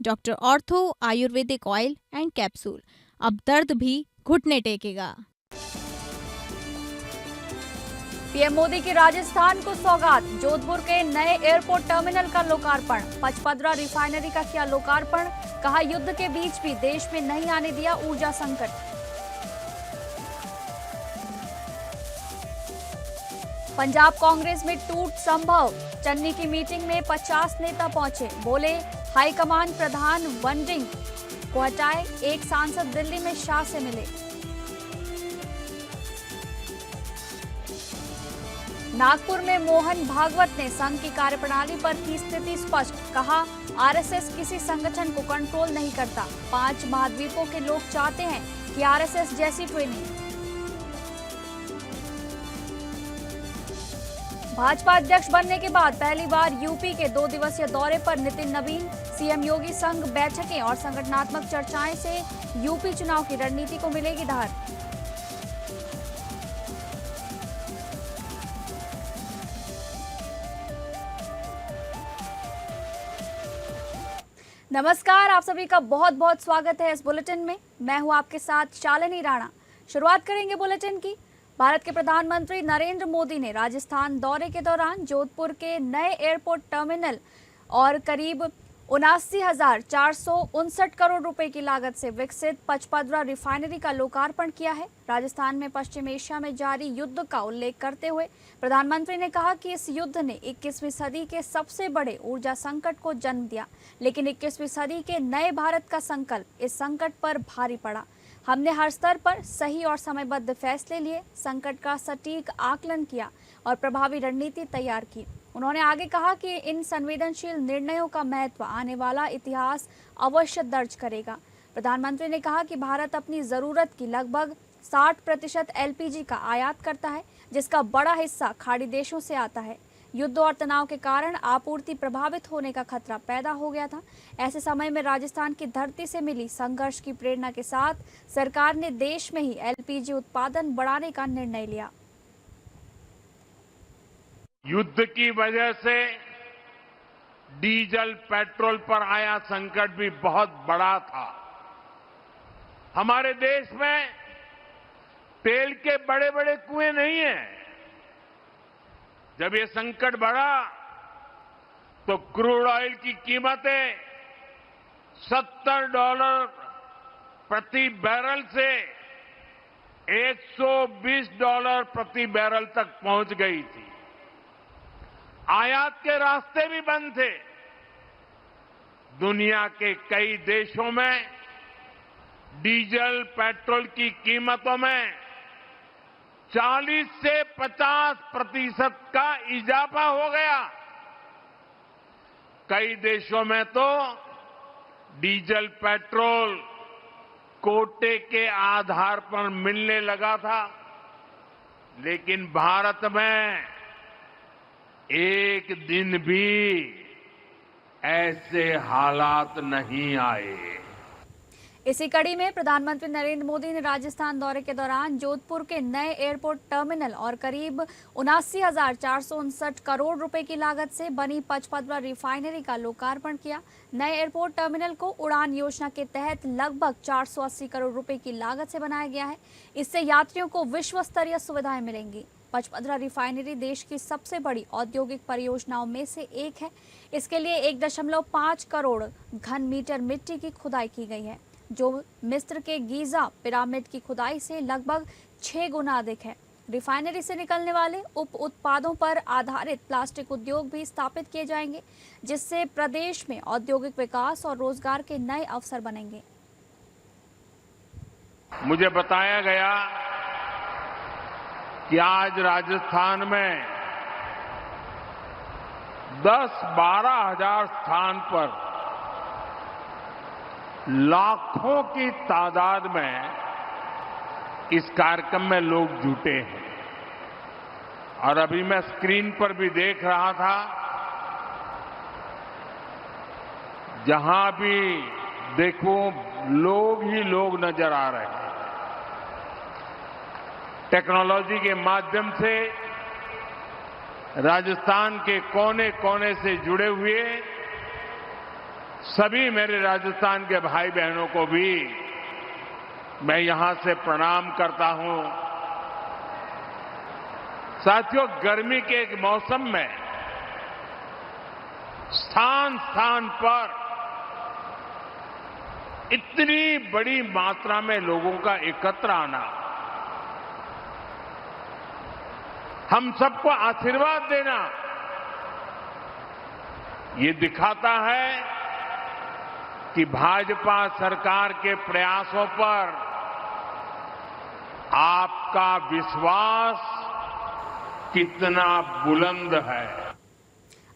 Doctor ortho Ayurvedic oil and capsule, अब दर्द भी घुटने टेकेगा। पीएम मोदी की राजस्थान को सौगात, जोधपुर के नए एयरपोर्ट टर्मिनल का लोकार्पण, पचपदरा रिफाइनरी का किया लोकार्पण, कहा युद्ध के बीच भी देश में नहीं आने दिया ऊर्जा संकट। पंजाब कांग्रेस में टूट संभव, चन्नी की मीटिंग में 50 नेता पहुंचे, बोले हाईकमान प्रधान वनरिंग को हटाए, एक सांसद दिल्ली में शाह से मिले। नागपुर में मोहन भागवत ने संघ की कार्यप्रणाली पर की स्थिति स्पष्ट, कहा आरएसएस किसी संगठन को कंट्रोल नहीं करता, 5 महाद्वीपों के लोग चाहते हैं कि आरएसएस जैसी ट्रेनिंग। भाजपा अध्यक्ष बनने के बाद पहली बार यूपी के 2 दिवसीय दौरे पर नितिन नवीन, सीएम योगी संग बैठकें और संगठनात्मक चर्चाएं से यूपी चुनाव की रणनीति को मिलेगी धार। नमस्कार, आप सभी का बहुत बहुत स्वागत है इस बुलेटिन में। मैं हूं आपके साथ शालिनी राणा। शुरुआत करेंगे बुलेटिन की। भारत के प्रधानमंत्री नरेंद्र मोदी ने राजस्थान दौरे के दौरान जोधपुर के नए एयरपोर्ट टर्मिनल और करीब 79,459 करोड़ रुपए की लागत से विकसित पचपदरा रिफाइनरी का लोकार्पण किया है। राजस्थान में पश्चिम एशिया में जारी युद्ध का उल्लेख करते हुए प्रधानमंत्री ने कहा कि इस युद्ध ने 21वीं सदी के सबसे बड़े ऊर्जा संकट को जन्म दिया, लेकिन 21वीं सदी के नए भारत का संकल्प इस संकट पर भारी पड़ा। हमने हर स्तर पर सही और समयबद्ध फैसले लिए, संकट का सटीक आकलन किया और प्रभावी रणनीति तैयार की। उन्होंने आगे कहा कि इन संवेदनशील निर्णयों का महत्व आने वाला इतिहास अवश्य दर्ज करेगा। प्रधानमंत्री ने कहा कि भारत अपनी जरूरत की लगभग 60% एलपीजी का आयात करता है, जिसका बड़ा हिस्सा खाड़ी देशों से आता है। युद्ध और तनाव के कारण आपूर्ति प्रभावित होने का खतरा पैदा हो गया था। ऐसे समय में राजस्थान की धरती से मिली संघर्ष की प्रेरणा के साथ सरकार ने देश में ही एलपीजी उत्पादन बढ़ाने का निर्णय लिया। युद्ध की वजह से डीजल पेट्रोल पर आया संकट भी बहुत बड़ा था। हमारे देश में तेल के बड़े बड़े कुएं नहीं हैं। जब ये संकट बढ़ा तो क्रूड ऑयल की कीमतें $70 प्रति बैरल से $120 प्रति बैरल तक पहुंच गई थी। आयात के रास्ते भी बंद थे। दुनिया के कई देशों में डीजल पेट्रोल की कीमतों में 40 से 50% का इजाफा हो गया। कई देशों में तो डीजल पेट्रोल कोटे के आधार पर मिलने लगा था, लेकिन भारत में एक दिन भी ऐसे हालात नहीं आए। इसी कड़ी में प्रधानमंत्री नरेंद्र मोदी ने राजस्थान दौरे के दौरान जोधपुर के नए एयरपोर्ट टर्मिनल और करीब 79,459 करोड़ रुपए की लागत से बनी पचपदरा रिफाइनरी का लोकार्पण किया। नए एयरपोर्ट टर्मिनल को उड़ान योजना के तहत लगभग 480 करोड़ रुपए की लागत से बनाया गया है। इससे यात्रियों को विश्व स्तरीय सुविधाएं मिलेंगी। पचपदरा रिफाइनरी देश की सबसे बड़ी औद्योगिक परियोजनाओं में से एक है। इसके लिए 1.5 करोड़ घन मीटर मिट्टी की खुदाई की गई है, जो मिस्र के गीजा पिरामिड की खुदाई से लगभग 6 गुना अधिक है। रिफाइनरी से निकलने वाले उप उत्पादों पर आधारित प्लास्टिक उद्योग भी स्थापित किए जाएंगे, जिससे प्रदेश में औद्योगिक विकास और रोजगार के नए अवसर बनेंगे। मुझे बताया गया कि आज राजस्थान में 10-12 हजार स्थान पर लाखों की तादाद में इस कार्यक्रम में लोग जुटे हैं। और अभी मैं स्क्रीन पर भी देख रहा था, जहां भी देखो लोग ही लोग नजर आ रहे हैं। टेक्नोलॉजी के माध्यम से राजस्थान के कोने कोने से जुड़े हुए सभी मेरे राजस्थान के भाई बहनों को भी मैं यहां से प्रणाम करता हूं। साथियों, गर्मी के एक मौसम में स्थान स्थान पर इतनी बड़ी मात्रा में लोगों का एकत्र आना, हम सबको आशीर्वाद देना, ये दिखाता है कि भाजपा सरकार के प्रयासों पर आपका विश्वास कितना बुलंद है।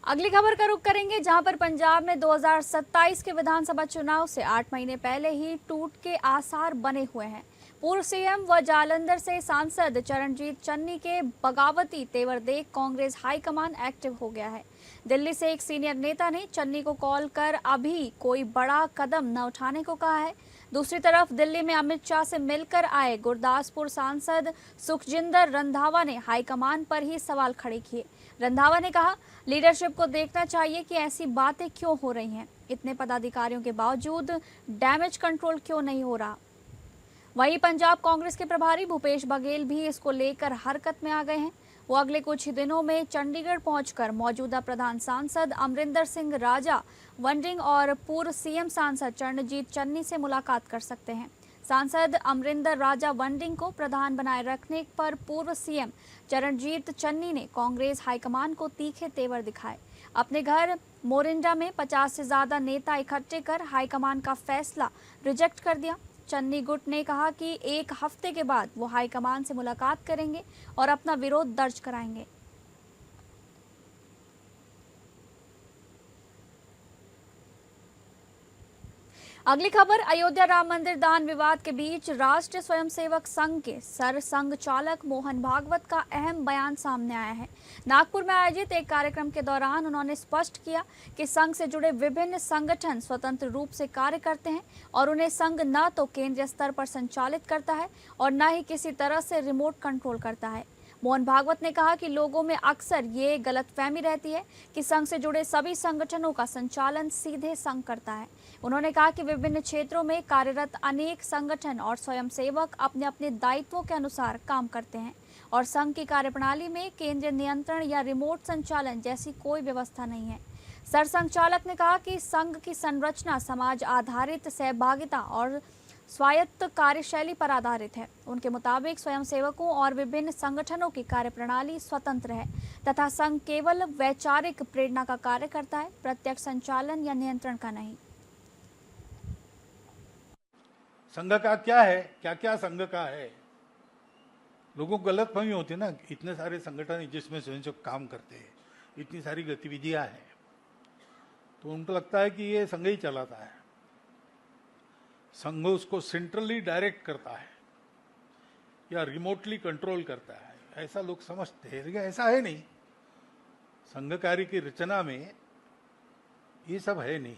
अगली खबर का रुख करेंगे, जहां पर पंजाब में 2027 के विधानसभा चुनाव से 8 महीने पहले ही टूट के आसार बने हुए हैं। पूर्व सीएम व जालंधर से सांसद चरणजीत चन्नी के बगावती तेवर देख कांग्रेस हाईकमान एक्टिव हो गया है। दिल्ली से एक सीनियर नेता ने चन्नी को कॉल कर अभी कोई बड़ा कदम न उठाने को कहा है। दूसरी तरफ दिल्ली में अमित शाह से मिलकर आए गुरदासपुर सांसद सुखजिंदर रंधावा ने हाईकमान पर ही सवाल खड़े किए। रंधावा ने कहा, लीडरशिप को देखना चाहिए कि ऐसी बातें क्यों हो रही हैं। इतने पदाधिकारियों के बावजूद डैमेज कंट्रोल क्यों नहीं हो रहा। वहीं पंजाब कांग्रेस के प्रभारी भूपेश बघेल भी इसको लेकर हरकत में आ गए हैं। वो अगले कुछ ही दिनों में चंडीगढ़ पहुंचकर मौजूदा प्रधान सांसद अमरिंदर सिंह राजा वंडिंग और पूर्व सीएम सांसद चरणजीत चन्नी से मुलाकात कर सकते हैं। सांसद अमरिंदर राजा वंडिंग को प्रधान बनाए रखने पर पूर्व सीएम चरणजीत चन्नी ने कांग्रेस हाईकमान को तीखे तेवर दिखाए। अपने घर मोरिंडा में 50 से ज्यादा नेता इकट्ठे कर हाईकमान का फैसला रिजेक्ट कर दिया। चन्नी गुट ने कहा कि एक हफ्ते के बाद वो हाईकमान से मुलाकात करेंगे और अपना विरोध दर्ज कराएंगे। अगली खबर, अयोध्या राम मंदिर दान विवाद के बीच राष्ट्रीय स्वयंसेवक संघ के सरसंघ चालक मोहन भागवत का अहम बयान सामने आया है। नागपुर में आयोजित एक कार्यक्रम के दौरान उन्होंने स्पष्ट किया कि संघ से जुड़े विभिन्न संगठन स्वतंत्र रूप से कार्य करते हैं और उन्हें संघ न तो केंद्रीय स्तर पर संचालित करता है और न ही किसी तरह से रिमोट कंट्रोल करता है। मोहन भागवत ने कहा कि लोगों में अक्सर ये गलतफहमी रहती है कि संघ से जुड़े सभी संगठनों का संचालन सीधे संघ करता है। उन्होंने कहा कि विभिन्न क्षेत्रों में कार्यरत अनेक संगठन और स्वयंसेवक अपने अपने दायित्वों के अनुसार काम करते हैं और संघ की कार्यप्रणाली में केंद्रीय नियंत्रण या रिमोट संचालन जैसी कोई व्यवस्था नहीं है। सरसंघचालक ने कहा कि संघ की संरचना समाज आधारित सहभागिता और स्वायत्त कार्यशैली पर आधारित है। उनके मुताबिक स्वयंसेवकों और विभिन्न संगठनों की कार्यप्रणाली स्वतंत्र है तथा संघ केवल वैचारिक प्रेरणा का कार्य करता है, प्रत्यक्ष संचालन या नियंत्रण का नहीं। संघ का क्या है, क्या क्या संघ का है, लोगों को गलतफहमी होती है ना। इतने सारे संगठन जिसमें स्वयंसेवक काम करते हैं, इतनी सारी गतिविधियां हैं, तो उनको लगता है कि ये संघ ही चलाता है, संघ उसको सेंट्रली डायरेक्ट करता है या रिमोटली कंट्रोल करता है, ऐसा लोग समझते हैं। लेकिन ऐसा है नहीं। संघ कार्य की रचना में ये सब है नहीं।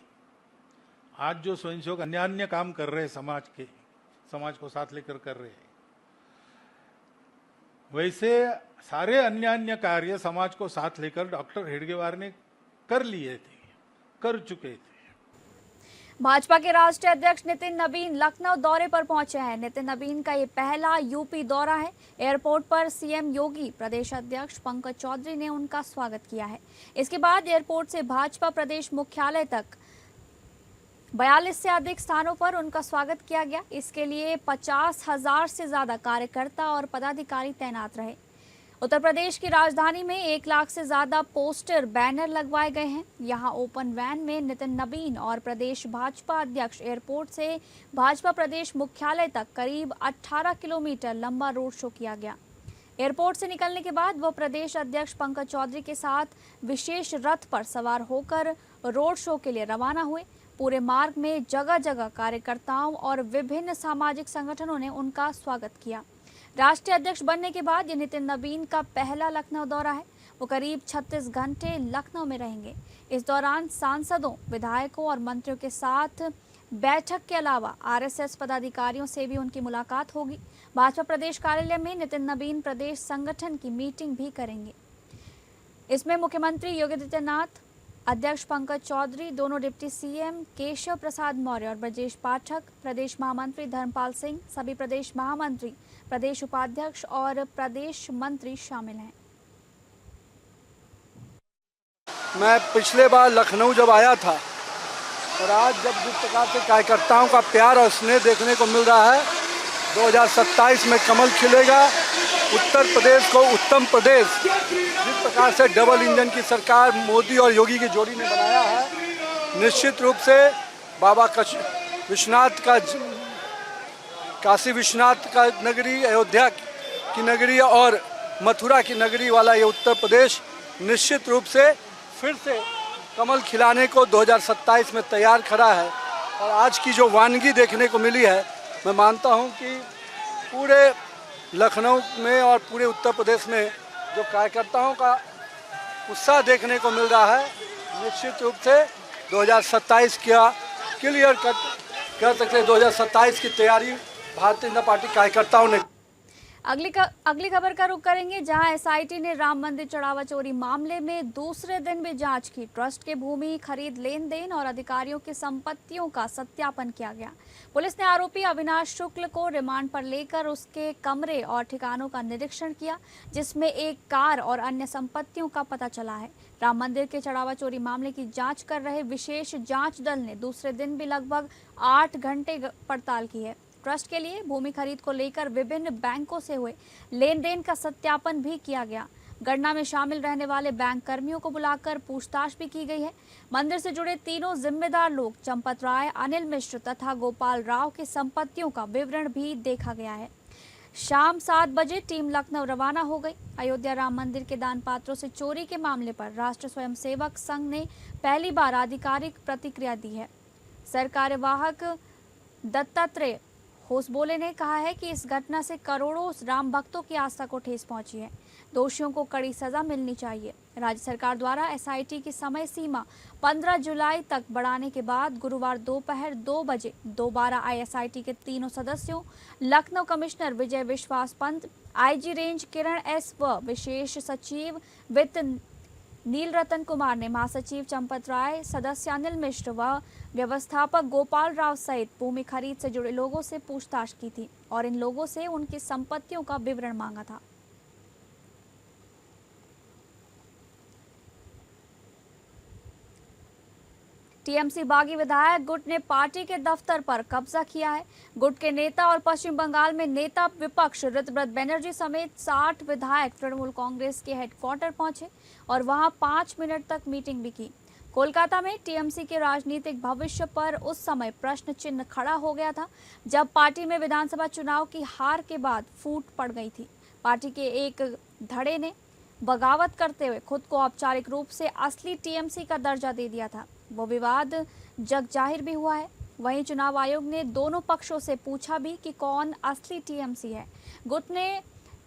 आज जो स्वयंसेवक अन्य अन्य काम कर रहे हैं, समाज को साथ लेकर कर रहे हैं, वैसे सारे अन्य अन्य कार्य समाज को साथ लेकर डॉक्टर हेडगेवार ने कर लिए थे, कर चुके थे। भाजपा के राष्ट्रीय अध्यक्ष नितिन नबीन लखनऊ दौरे पर पहुंचे हैं। नितिन नबीन का ये पहला यूपी दौरा है। एयरपोर्ट पर सीएम योगी, प्रदेश अध्यक्ष पंकज चौधरी ने उनका स्वागत किया है। इसके बाद एयरपोर्ट से भाजपा प्रदेश मुख्यालय तक 42 से अधिक स्थानों पर उनका स्वागत किया गया। इसके लिए 50,000 से ज्यादा कार्यकर्ता और पदाधिकारी तैनात रहे। उत्तर प्रदेश की राजधानी में 1 लाख से ज्यादा पोस्टर बैनर लगवाए गए हैं। यहां ओपन वैन में नितिन नबीन और प्रदेश भाजपा अध्यक्ष एयरपोर्ट से भाजपा प्रदेश मुख्यालय तक करीब 18 किलोमीटर लंबा रोड शो किया गया। एयरपोर्ट से निकलने के बाद वो प्रदेश अध्यक्ष पंकज चौधरी के साथ विशेष रथ पर सवार होकर रोड शो के लिए रवाना हुए। पूरे मार्ग में जगह जगह कार्यकर्ताओं और विभिन्न सामाजिक संगठनों ने उनका स्वागत किया। राष्ट्रीय अध्यक्ष बनने के बाद ये नितिन नबीन का पहला लखनऊ दौरा है। वो करीब 36 घंटे लखनऊ में रहेंगे। इस दौरान सांसदों, विधायकों और मंत्रियों के साथ बैठक के अलावा आरएसएस पदाधिकारियों से भी उनकी मुलाकात होगी। भाजपा प्रदेश कार्यालय में नितिन नबीन प्रदेश संगठन की मीटिंग भी करेंगे। इसमें मुख्यमंत्री योगी आदित्यनाथ, अध्यक्ष पंकज चौधरी, दोनों डिप्टी सीएम केशव प्रसाद मौर्य और ब्रजेश पाठक, प्रदेश महामंत्री धर्मपाल सिंह, सभी प्रदेश महामंत्री, प्रदेश उपाध्यक्ष और प्रदेश मंत्री शामिल हैं। मैं पिछले बार लखनऊ जब आया था और आज जब जिस प्रकार से कार्यकर्ताओं का प्यार और स्नेह देखने को मिल रहा है, 2027 में कमल खिलेगा। उत्तर प्रदेश को उत्तम प्रदेश, जिस प्रकार से डबल इंजन की सरकार मोदी और योगी की जोड़ी ने बनाया है, निश्चित रूप से बाबा विश्वनाथ का, काशी विश्वनाथ का नगरी, अयोध्या की नगरी और मथुरा की नगरी वाला ये उत्तर प्रदेश निश्चित रूप से फिर से कमल खिलाने को 2027 में तैयार खड़ा है। और आज की जो वानगी देखने को मिली है, मैं मानता हूं कि पूरे लखनऊ में और पूरे उत्तर प्रदेश में जो कार्यकर्ताओं का उत्साह देखने को मिल रहा है, निश्चित रूप से 2027 का क्लियर कट कर सकते हैं। 2027 की तैयारी भारतीय जनता पार्टी कार्यकर्ताओं ने। अगली खबर का रुख करेंगे, जहां एसआईटी ने राम मंदिर चढ़ावा चोरी मामले में दूसरे दिन भी जांच की। ट्रस्ट के भूमि खरीद, लेन देन और अधिकारियों की संपत्तियों का सत्यापन किया गया। पुलिस ने आरोपी अविनाश शुक्ल को रिमांड पर लेकर उसके कमरे और ठिकानों का निरीक्षण किया, जिसमें एक कार और अन्य संपत्तियों का पता चला है। राम मंदिर के चढ़ावा चोरी मामले की जांच कर रहे विशेष जांच दल ने दूसरे दिन भी लगभग 8 घंटे पड़ताल की है। ट्रस्ट के लिए भूमि खरीद को लेकर विभिन्न बैंकों से हुए लेन देन का सत्यापन भी किया गया। गणना में शामिल रहने वाले बैंक कर्मियों को बुलाकर पूछताछ भी की गई है। मंदिर से जुड़े तीनों जिम्मेदार लोग चंपत राय, अनिल मिश्र तथा गोपाल राव की संपत्तियों का विवरण भी देखा गया है। शाम 7 बजे टीम लखनऊ रवाना हो गई। अयोध्या राम मंदिर के दान पात्रों से चोरी के मामले पर राष्ट्रीय स्वयंसेवक संघ ने पहली बार आधिकारिक प्रतिक्रिया दी है। सरकार्यवाहक दत्तात्रेय होसबोले ने कहा है कि इस घटना से करोड़ों राम भक्तों की आस्था को ठेस पहुंची है। दोषियों को कड़ी सजा मिलनी चाहिए। राज्य सरकार द्वारा एसआईटी की समय सीमा 15 जुलाई तक बढ़ाने के बाद गुरुवार दोपहर 2 बजे दोबारा एसआईटी के तीनों सदस्यों लखनऊ कमिश्नर विजय विश्वास पंत, आईजी रेंज किरण एस व विशेष सचिव वित्त नील रतन कुमार ने महासचिव चंपत राय, सदस्य अनिल मिश्र व व्यवस्थापक गोपाल राव सहित भूमि खरीद से जुड़े लोगों से पूछताछ की थी और इन लोगों से उनकी संपत्तियों का विवरण मांगा था। टीएमसी बागी विधायक गुट ने पार्टी के दफ्तर पर कब्जा किया है। गुट के नेता और पश्चिम बंगाल में नेता विपक्ष ऋतव्रत बनर्जी समेत 60 विधायक तृणमूल कांग्रेस के हेडक्वार्टर पहुंचे और वहां 5 मिनट तक मीटिंग भी की। कोलकाता में टीएमसी के राजनीतिक भविष्य पर उस समय प्रश्न चिन्ह खड़ा हो गया था, जब पार्टी में विधानसभा चुनाव की हार के बाद फूट पड़ गई थी। पार्टी के एक धड़े ने बगावत करते हुए खुद को औपचारिक रूप से असली टीएमसी का दर्जा दे दिया था। वो विवाद जग जाहिर भी हुआ है। वहीं चुनाव आयोग ने दोनों पक्षों से पूछा भी कि कौन असली टीएमसी है। गुट ने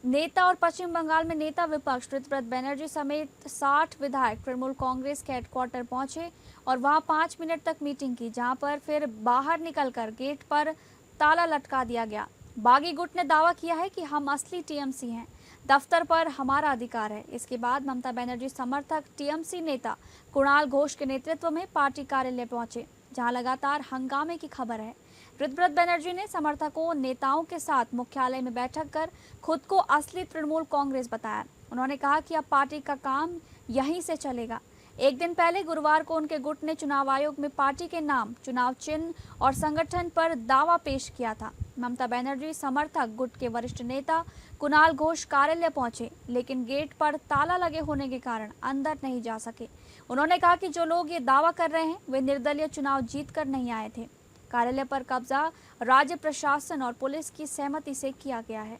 नेता और पश्चिम बंगाल में नेता विपक्ष ऋतव्रत बनर्जी समेत 60 विधायक तृणमूल कांग्रेस के हेडक्वार्टर पहुंचे और वहां 5 मिनट तक मीटिंग की, जहां पर फिर बाहर निकलकर गेट पर ताला लटका दिया गया। बागी गुट ने दावा किया है कि हम असली टीएमसी हैं, दफ्तर पर हमारा अधिकार है। इसके बाद ममता बनर्जी समर्थक टीएमसी नेता कुणाल घोष के नेतृत्व में पार्टी कार्यालय पहुंचे, जहां लगातार हंगामे की खबर है। ऋतव्रत बनर्जी ने समर्थकों नेताओं के साथ मुख्यालय में बैठक कर खुद को असली तृणमूल कांग्रेस बताया। उन्होंने कहा कि अब पार्टी का काम यहीं से चलेगा। एक दिन पहले गुरुवार को उनके गुट ने चुनाव आयोग में पार्टी के नाम, चुनाव चिन्ह और संगठन पर दावा पेश किया था। ममता बनर्जी समर्थक गुट के वरिष्ठ नेता कुणाल घोष कार्यालय पहुंचे, लेकिन गेट पर ताला लगे होने के कारण अंदर नहीं जा सके। उन्होंने कहा कि जो लोग ये दावा कर रहे हैं वे निर्दलीय चुनाव जीतकर नहीं आए थे। कार्यालय पर कब्जा राज्य प्रशासन और पुलिस की सहमति से किया गया है।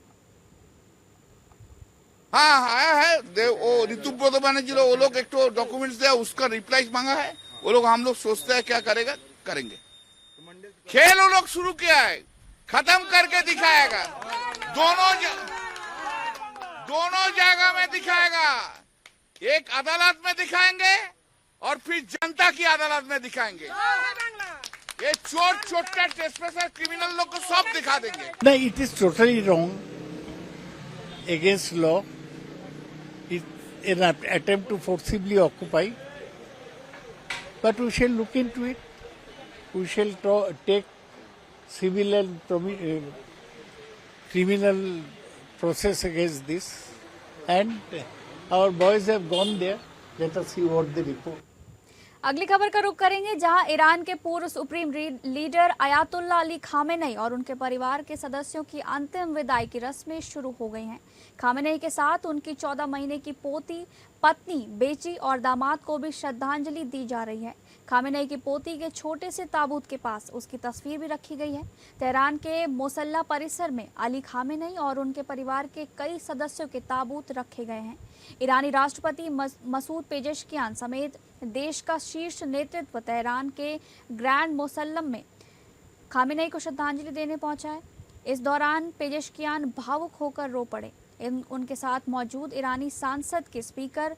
हाँ आया है वो ऋतुव्रत बनर्जी वो लोग एक तो डॉक्यूमेंट्स दिया, उसका रिप्लाई मांगा है। वो लोग हम लोग सोचते हैं क्या करेगा करेंगे। खेल वो लोग शुरू किया है, खत्म करके दिखाएगा। दोनों जगह में दिखाएगा। एक अदालत में दिखाएंगे और फिर जनता की अदालत में दिखाएंगे। ये छोटे स्पेशल क्रिमिनल लोग को सब दिखा देंगे। नहीं, it is totally wrong, against law. It's an attempt to forcibly occupy. but we shall look into it. We shall take civil and criminal process against this, and our boys have gone there. Let us see what they report. अगली खबर का रुख करेंगे, जहां Iran के पूर्व supreme leader Ayatollah Ali Khamenei और उनके परिवार के सदस्यों की अंतिम विदाई की रस्में शुरू हो गई हैं। खामेनेई के साथ उनकी 14 महीने की पोती, पत्नी, बेटी और दामाद को भी श्रद्धांजलि दी जा रही है। खामेनेई की पोती के छोटे से ताबूत के पास उसकी तस्वीर भी रखी गई है। तेहरान के मोसल्ला परिसर में अली खामेनेई और उनके परिवार के कई सदस्यों के ताबूत रखे गए हैं। ईरानी राष्ट्रपति मसूद पेजेश्कियान समेत देश का शीर्ष नेतृत्व तेहरान के ग्रैंड मोसल्लम में खामेनेई को श्रद्धांजलि देने पहुंचा है। इस दौरान पेजेश्कियान भावुक होकर रो पड़े। उनके साथ मौजूद ईरानी संसद के स्पीकर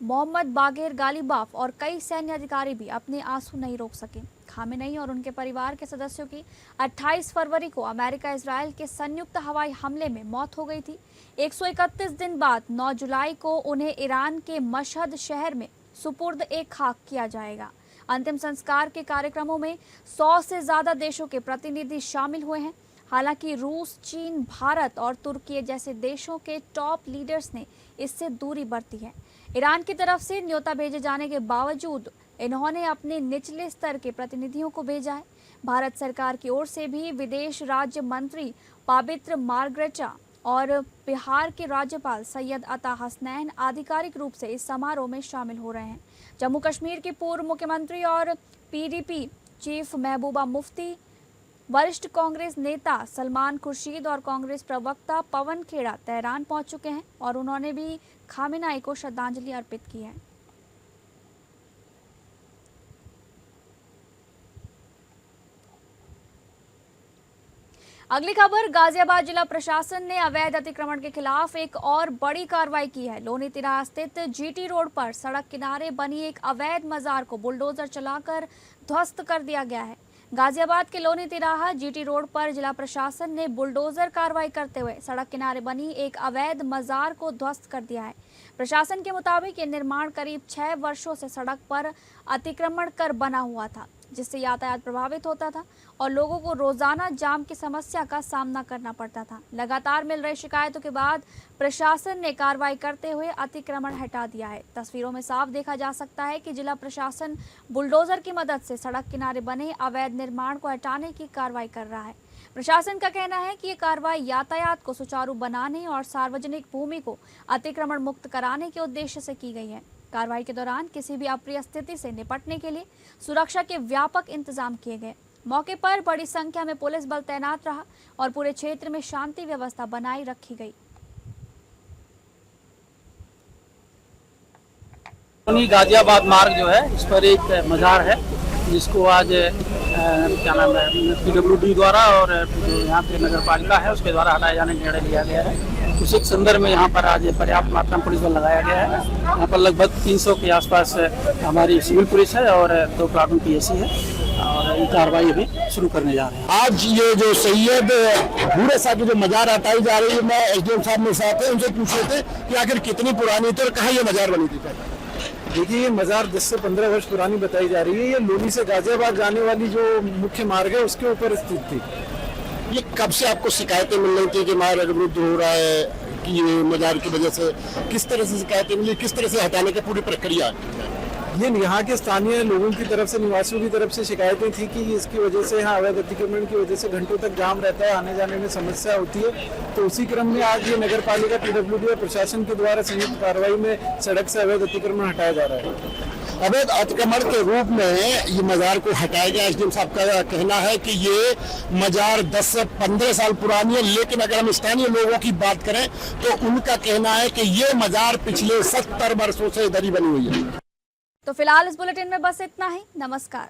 मोहम्मद बागेर गालिबाफ और कई सैन्य अधिकारी भी अपने आंसू नहीं रोक सके। खामेनेई और उनके परिवार के सदस्यों की 28 फरवरी को अमेरिका इजराइल के संयुक्त हवाई हमले में मौत हो गई थी। 131 दिन बाद 9 जुलाई को उन्हें ईरान के मशहद शहर में सुपुर्द एक खाक किया जाएगा। अंतिम संस्कार के कार्यक्रमों में 100 से ज्यादा देशों के प्रतिनिधि शामिल हुए हैं। हालांकि रूस, चीन, भारत और तुर्की जैसे देशों के टॉप लीडर्स ने इससे दूरी बरती है। ईरान की तरफ से न्योता भेजे जाने के बावजूद इन्होंने अपने निचले स्तर के प्रतिनिधियों को भेजा है। भारत सरकार की ओर से भी विदेश राज्य मंत्री पवित्र मार्ग्रेटा और बिहार के राज्यपाल सैयद अता हसनैन आधिकारिक रूप से इस समारोह में शामिल हो रहे हैं। जम्मू कश्मीर की पूर्व मुख्यमंत्री और पीडीपी चीफ महबूबा मुफ्ती, वरिष्ठ कांग्रेस नेता सलमान खुर्शीद और कांग्रेस प्रवक्ता पवन खेड़ा तेहरान पहुंच चुके हैं और उन्होंने भी खामेनेई को श्रद्धांजलि अर्पित की है। अगली खबर, गाजियाबाद जिला प्रशासन ने अवैध अतिक्रमण के खिलाफ एक और बड़ी कार्रवाई की है। लोनी तिराहा स्थित जीटी रोड पर सड़क किनारे बनी एक अवैध मजार को बुलडोजर चलाकर ध्वस्त कर दिया गया है। गाजियाबाद के लोनी तिराहा जीटी रोड पर जिला प्रशासन ने बुलडोजर कार्रवाई करते हुए सड़क किनारे बनी एक अवैध मजार को ध्वस्त कर दिया है। प्रशासन के मुताबिक ये निर्माण करीब 6 वर्षों से सड़क पर अतिक्रमण कर बना हुआ था, जिससे यातायात प्रभावित होता था और लोगों को रोजाना जाम की समस्या का सामना करना पड़ता था। लगातार मिल रही शिकायतों के बाद प्रशासन ने कार्रवाई करते हुए अतिक्रमण हटा दिया है। तस्वीरों में साफ देखा जा सकता है कि जिला प्रशासन बुलडोजर की मदद से सड़क किनारे बने अवैध निर्माण को हटाने की कार्रवाई कर रहा है। प्रशासन का कहना है कि ये कार्रवाई यातायात को सुचारू बनाने और सार्वजनिक भूमि को अतिक्रमण मुक्त कराने के उद्देश्य से की गई है। कार्रवाई के दौरान किसी भी अप्रिय स्थिति से निपटने के लिए सुरक्षा के व्यापक इंतजाम किए गए। मौके पर बड़ी संख्या में पुलिस बल तैनात रहा और पूरे क्षेत्र में शांति व्यवस्था बनाई रखी गई। गाजियाबाद मार्ग जो है, इस पर एक मजार है जिसको आज क्या नाम है PWD द्वारा और जो यहाँ पे नगर पालिका है उसके द्वारा हटाए जाने का निर्णय लिया गया है। उसी एक संदर्भ में यहाँ पर आज पर्याप्त मात्रा में पुलिस बल लगाया गया है। यहाँ पर लगभग 300 के आसपास हमारी सिविल पुलिस है और 2 प्लाटून PSC है और ये कार्रवाई अभी शुरू करने जा रहे हैं। आज ये जो सैयद भूरे साहब की जो मजार हटाई जा रही है, मैं SDM साहब मेरे साथ थे, उनसे पूछ रहे थे कि आखिर कितनी पुरानी थी और कहाँ ये मजार बनी थी। देखिए, ये मजार 10 से 15 वर्ष पुरानी बताई जा रही है। ये लोनी से गाजियाबाद जाने वाली जो मुख्य मार्ग है उसके ऊपर स्थित थी। ये कब से आपको शिकायतें मिल रही थी कि मार्ग अवरुद्ध हो रहा है, कि ये मजार की वजह से किस तरह से शिकायतें मिली, किस तरह से हटाने की पूरी प्रक्रिया? ये यहाँ के स्थानीय लोगों की तरफ से, निवासियों की तरफ से शिकायतें थी कि इसकी वजह से यहाँ अवैध अतिक्रमण की वजह से घंटों तक जाम रहता है, आने जाने में समस्या होती है। तो उसी क्रम में आज ये नगर पालिका, PWD और प्रशासन के द्वारा संयुक्त कार्रवाई में सड़क से अवैध अतिक्रमण हटाया जा रहा है। अवैध अतिक्रमण के रूप में ये मजार को हटाया गया। SDM साहब का कहना है कि ये मजार 10 से 15 साल पुरानी है, लेकिन अगर हम स्थानीय लोगों की बात करें तो उनका कहना है कि ये मजार पिछले 70 वर्षों से इधर ही बनी हुई है। तो फिलहाल इस बुलेटिन में बस इतना ही। नमस्कार।